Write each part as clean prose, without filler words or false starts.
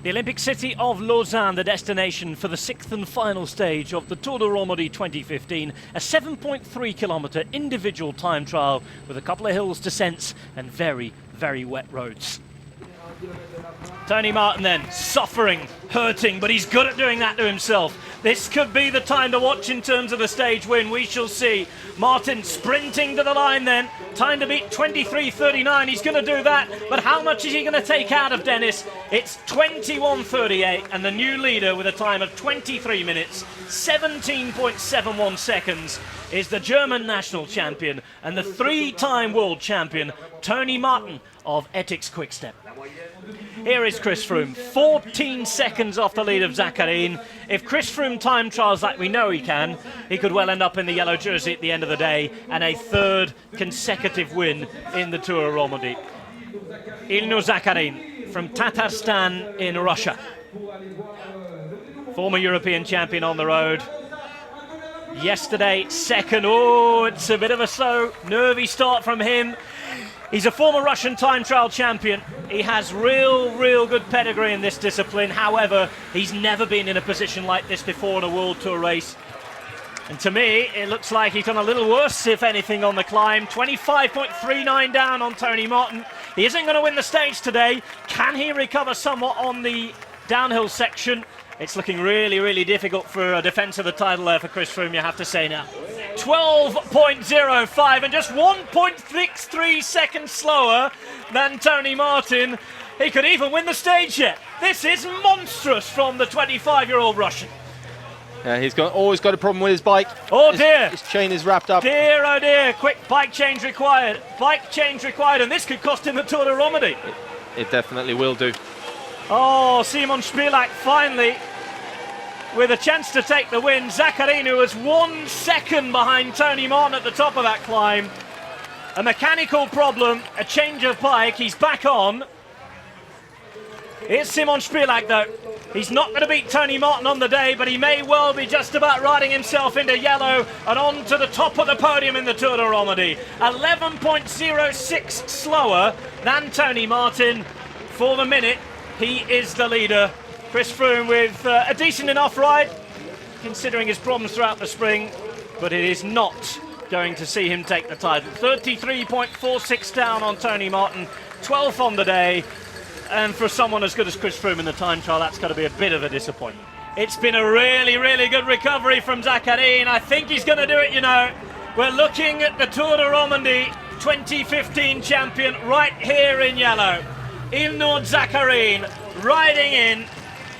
The Olympic city of Lausanne, the destination for the sixth and final stage of the Tour de Romandie 2015, a 7.3 kilometre individual time trial with a couple of hills, descents and very, very wet roads. Tony Martin then, suffering, hurting, but he's good at doing that to himself. This could be the time to watch in terms of the stage win. We shall see. Martin sprinting to the line then. Time to beat 23:39. He's going to do that. But how much is he going to take out of Dennis? It's 21:38 and the new leader with a time of 23 minutes, 17.71 seconds is the German national champion and the three-time world champion, Tony Martin of Ethics Quickstep. Here is Chris Froome, 14 seconds off the lead of Zakarin. If Chris Froome time trials like we know he can, he could well end up in the yellow jersey at the end of the day and a third consecutive win in the Tour de Romandie. Ilnur Zakarin from Tatarstan in Russia. Former European champion on the road. Yesterday, second. Oh, it's a bit of a slow, nervy start from him. He's a former Russian time trial champion. He has real good pedigree in this discipline. However, he's never been in a position like this before in a World Tour race. And to me, it looks like he's done a little worse, if anything, on the climb. 25.39 down on Tony Martin. He isn't going to win the stage today. Can he recover somewhat on the downhill section? It's looking really difficult for a defence of the title there for Chris Froome, you have to say now. 12.05 and just 1.63 seconds slower than Tony Martin. He could even win the stage yet. This is monstrous from the 25-year-old Russian. Yeah, he's always got a problem with his bike. Oh dear. His chain is wrapped up. Dear, oh dear. Quick bike change required. Bike change required, and this could cost him the Tour de Romandie. It definitely will do. Oh, Simon Spilak finally with a chance to take the win. Zakarin, who was 1 second behind Tony Martin at the top of that climb. A mechanical problem, a change of bike, he's back on. Here's Simon Spilak though. He's not going to beat Tony Martin on the day, but he may well be just about riding himself into yellow and on to the top of the podium in the Tour de Romandie. 11.06 slower than Tony Martin. For the minute, he is the leader. Chris Froome with a decent enough ride, considering his problems throughout the spring, but it is not going to see him take the title. 33.46 down on Tony Martin, 12th on the day, and for someone as good as Chris Froome in the time trial, that's got to be a bit of a disappointment. It's been a really good recovery from Zakarin. I think he's going to do it, you know. We're looking at the Tour de Romandie 2015 champion right here in yellow. Ilnur Zakarin riding in,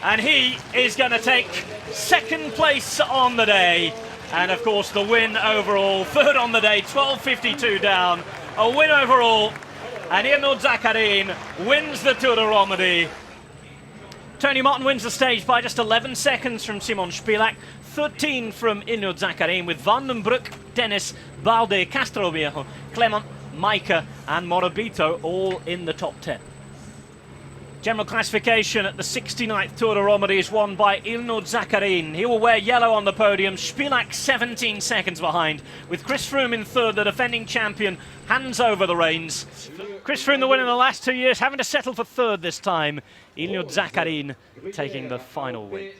and he is going to take second place on the day. And of course the win overall, third on the day, 12.52 down. A win overall, and Ilnur Zakarin wins the Tour de Romandie. Tony Martin wins the stage by just 11 seconds from Simon Spilak, 13 from Ilnur Zakarin, with Van den Broek, Dennis, Balde, Castroviejo, Clement, Maika and Morabito all in the top 10. General classification at the 69th Tour de Romandie is won by Ilnur Zakarin. He will wear yellow on the podium. Spilak 17 seconds behind, with Chris Froome in third. The defending champion hands over the reins. Chris Froome, the winner in the last 2 years, having to settle for third this time. Ilnur Zakarin taking the final win.